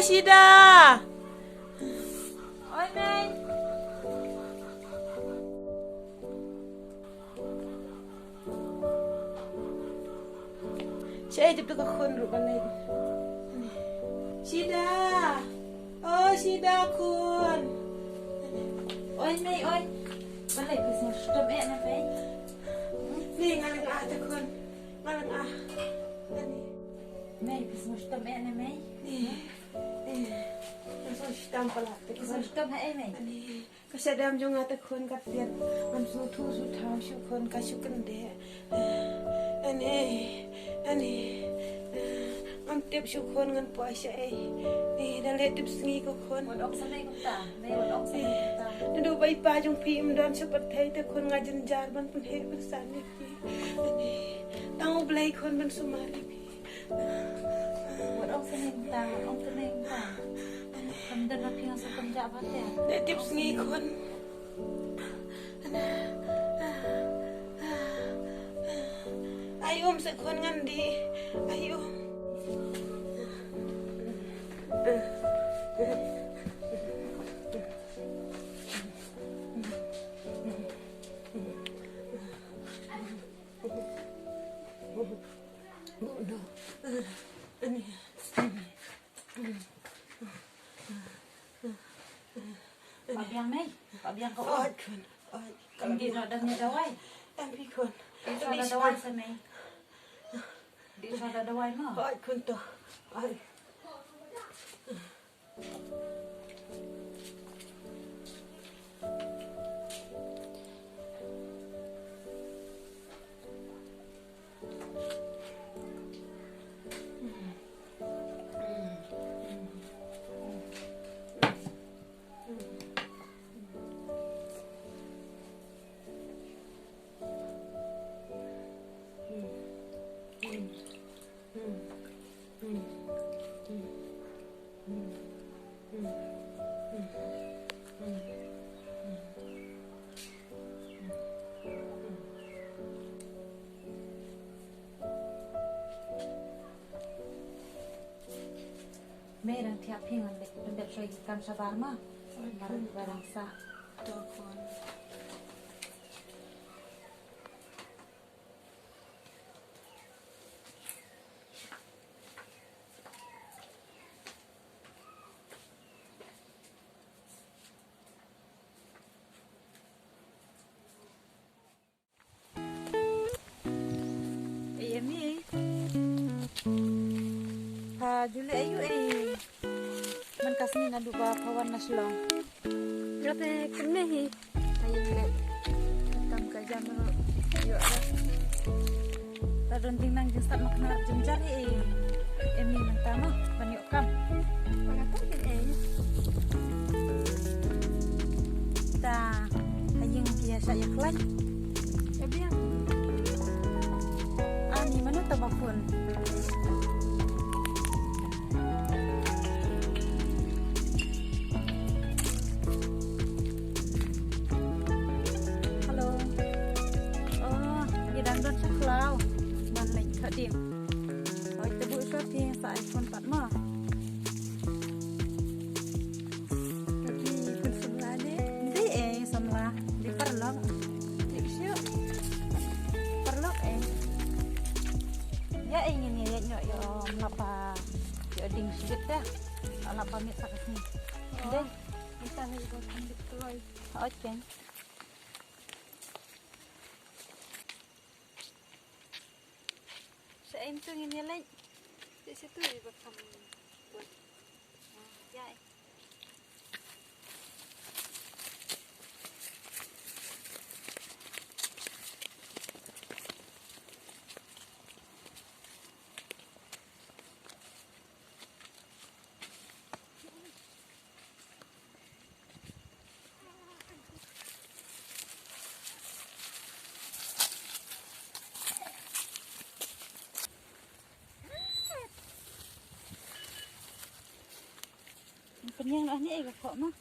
Shida. Oi, Mei. Saya jemput ke kun dulu balik. Shida. Oh, Shida kun. Oi, Mei, oi. Balik ke sini, sudah Mei, Mei. Ni ngalang ah te kun. Ngalang ah. Ani. Mei, ke sini sudah Mei, Mei. Ni. So stam pala te Ke sini sudah Mei, Mei. Ani. Kasadam jong ate kun kat dia. Man su thu su thau shu kun ka shu kan de. Ani. Am tip shu kun ngan po sha ai. Ni dan le tip sngi ko kun. Một ông sang đây cũng tả, Mei một ông sang đây cũng tả. Ndu bai pa jong phim don sepat thai te kun ngajen jar ban pun he bersan ni pi. Ani. Tang blai kun ban sumari pi. Một ông sang đây cũng tả, ông sang đây cũng tả. Cầm đơn là phiền sao cầm dạ phát tẻ. Le tip sngi kun. Ayum se kun ngan di. Ayum. Pak Biang Mei, Pak Biang kau. Oi kun. Oi. Cầm đi rồi đâm nhà đawai. Em pi kun. Đi cho là đawai sao Mei? Đi cho là đawai mà. Oi kun to. Oi. Mei đang thiap phiền anh đẹp rồi cầm sa bar mà. Barang sa. To kun. Iya Mei. Juli ayu man kasni na duba kawan naslong. Gate kunne hi. Ayu le. Tam ka jam ro. Yo ala. Ta don ting nang jin start makna jam jari emi mentama banyo kam. Pagata din Ta ayeng biasa ya klay. Biang. Ani mana tabapun. Điểm hỏi tới buổi xuất thì phải con bắt mà Tapi kun sebelah deh. đi semua di perlok Tipsnya. perlok ya ingin ya nyok yo melapa yo ding sedikit dah melapa mit sakas ni deh Bisa nih buat ambil keluar. oke Saya itu ini lagi. Di situ buat kamu buat. ya Kenyang lah ni kok mah.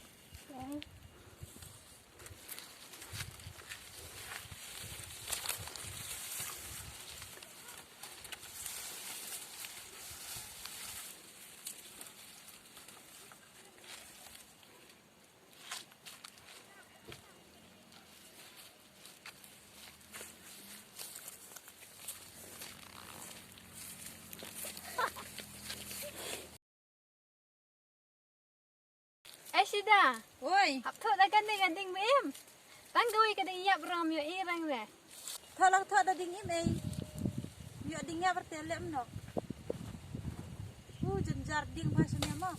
Sida. Oi, Hap thot dah ganding beim. Tanggui ka ding yap ram yo irang le. tolong thot da ding im ei. Yo ding ya bertele mno. Jenjar ding bahasanya mo.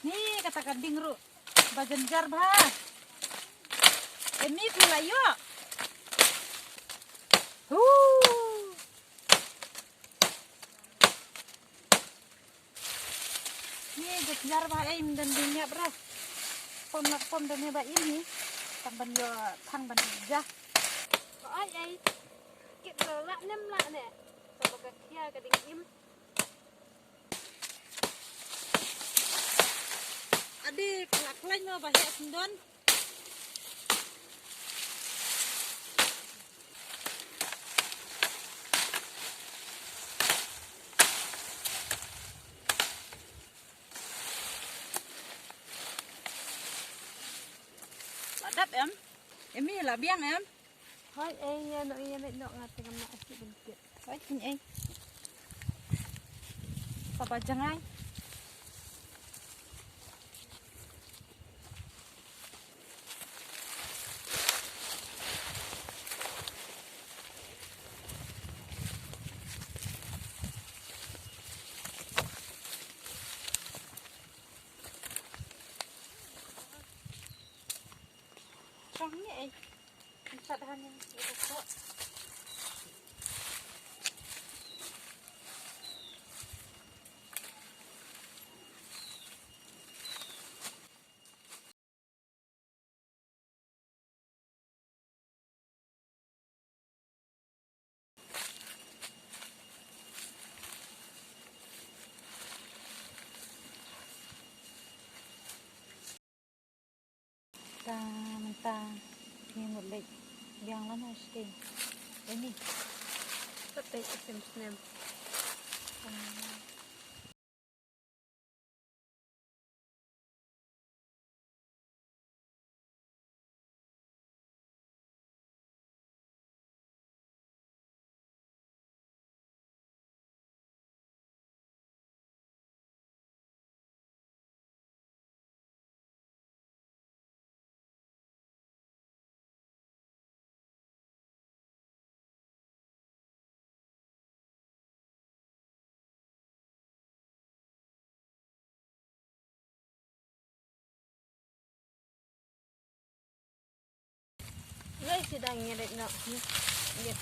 Nih kata ding ru. Ba jenjar bah. Emi pula yo. Nih jenjar bah em dan dingnya bro. Pom nak pom dan ba ini. Tamban yo thang ban ja. Ko ai. Kit la nem la ne. Sa ka kia ka ding im. Adik, kelak-kelak mau bahaya sendon. Đắp em mi là biang em Hoi ya no ya no ngate kam na asli bentuk. phải nhìn em papa jangan trong vậy sạch hơn nha mentah ini mulai yang lama sih ini Tapi sim snem. Ngai sidang ngedek no. Ngedek.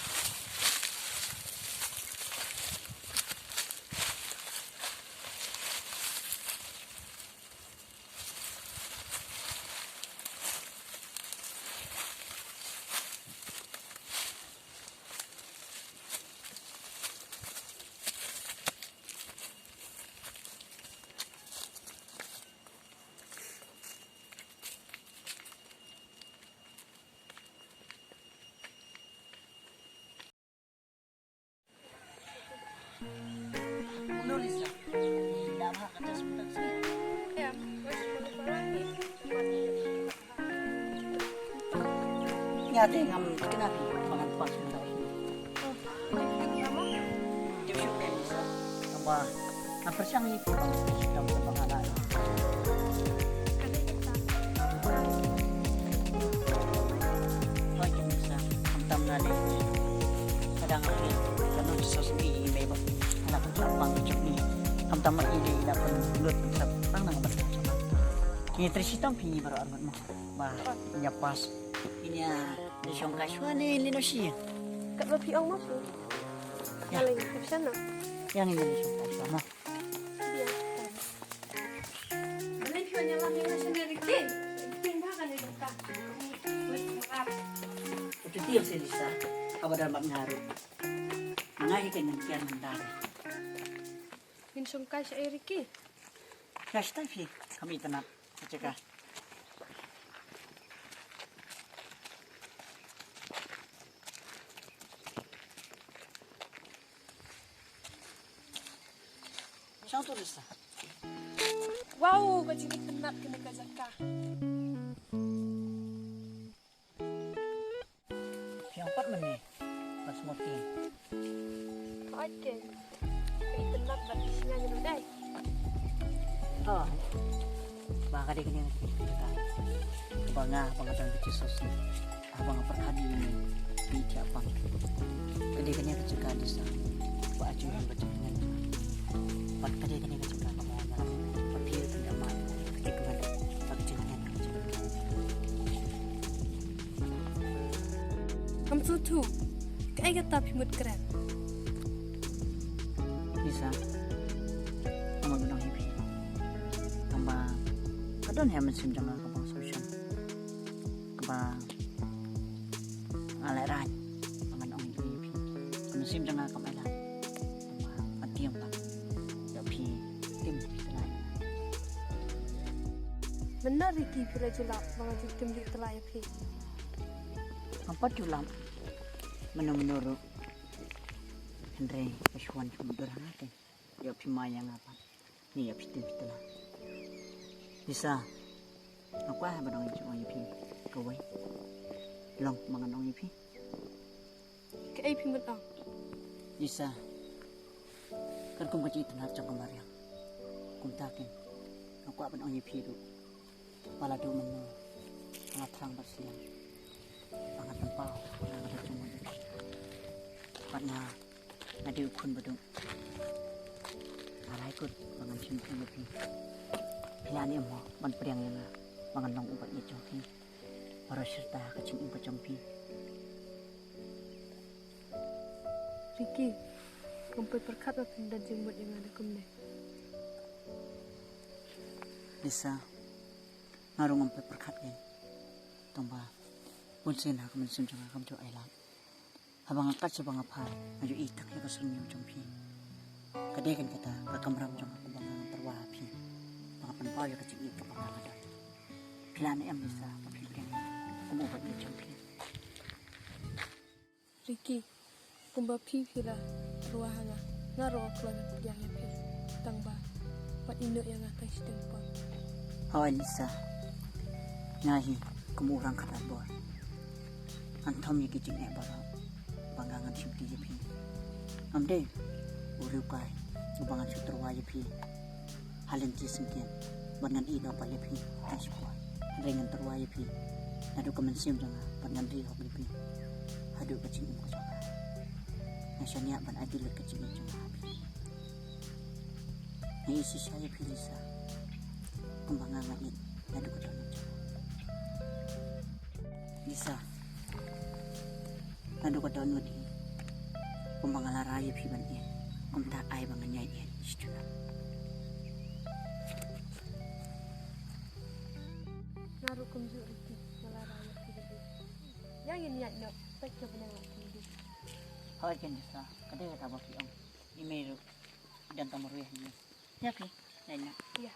Lisa, tidak mah kata sebentar sih. Ya, wes lagi. Nyata ngam kenapa pangan pas sebentar ini. Dia suka Lisa, apa? Apa sih yang ini bang? Sudah berpengaruh. Oh ini Lisa, entam nade. Kadang lagi, kalau sesuatu ini bebas. Anak pang cuk ni am tama ile ila pun lut sab pang nang ba kini trisitam pini baru armat mo ba nya pas ini ni syong kaswa ni linosi Kat lo piong mas. Ya. Paling ke sana. yang ini syong kaswa mo Dia. Balik ko niya lang yung sendiri kin. Kin ba kan itu ka. Wes maaf. itu dia selisa kabar mak ngaru ngai kan yang kian mendar Insum ka sa Eriki. cash tapi kami tenang cekah Siang tu Lisa. Wow, kajing kenap kena kazaka. Siang 4 menit. Pas moting. Oke. Kaitanap batisnya Oh, baka di kanya kita. Banga dan kecil abang perkadi ini bijak bang. Kadi kanya kecil desa. Baju yang berjalan. Pat kadi kanya kecil kamu nyala. Papir tidak mat. Ketika berjalan kecil. Kamu tuh, kayak kata pimut keren. Bisa. Kamu benang hibi. Tambah. Kadang yang mesin jangan kamu solution. Kebang. Aleran. Pangan ong hibi. Mesin jangan kamu elan. Tambah. Mati yang tak. Tapi tim lain. Benar Ricky pula julap mengajuk tim di telah ya pi. Apa julam? Menurut Henry Peshwan kemudian nanti dia pimaya ngapa? Ni ya pitin lah. Bisa. Aku ah badong itu orang pi. Kawai. Long mangan orang pi. Kayak pimut ang. Bisa. Kan kum kecil tenar cang kembar yang. Kum takin. Aku ah badong pi tu. Pala tu menu. Sangat terang bersilang. Pangat tempau. Pangat cuma. Karena ada ukun bedung. Arai ikut bangan simpi lebih. Pilihan ini mau ban periang yang bangan long ubat ni joki. Baru serta kecing ubat jampi. Ricky, kumpul perkat apa dan jembut yang ada kumne. Bisa ngarung ngumpul perkat kan. Tomba pun sen aku mensim jangan kamu tu ailang. Abang angkat sebang apa, maju itak ya kesunyum jampi. Kadai kan kata kakamram jangan aku bangang terwapi. Bangapan pau ya kecil itu bangang ada. Pilihan yang bisa papilkan. Kamu ubat ni jampi. Ricky, kumbah pi pila ruahanga ngaro keluarga yang pi tangba pat induk yang akan sedempa. Awal Lisa, ngahi kamu orang kata boy. Antam ya kecil ni barang. Bangangan simpi jepi. Amde, urukai, bangan sutra wajibi. Halin cisengkian, bangan ino palepi, transport. Dengan terwajibi, nadu kemensim jangan, bangan riho jepi. Hadu kecil muka coba. Nasyanya ban adil kecil jangan habis. Ni isi saya pilih sa. Pembangangan ini, nadu ketemu coba. Bisa. Nado ko daw nudi pembangalan raya piban ini kumta ay bangan nyai ini istuna Ngaro kumju Ricky malara ya pi di. Yang ini ya no, tak coba nang pi. hawai kan desa kadai kata baki om email dan tamur ya ni ya pi nanya Ya.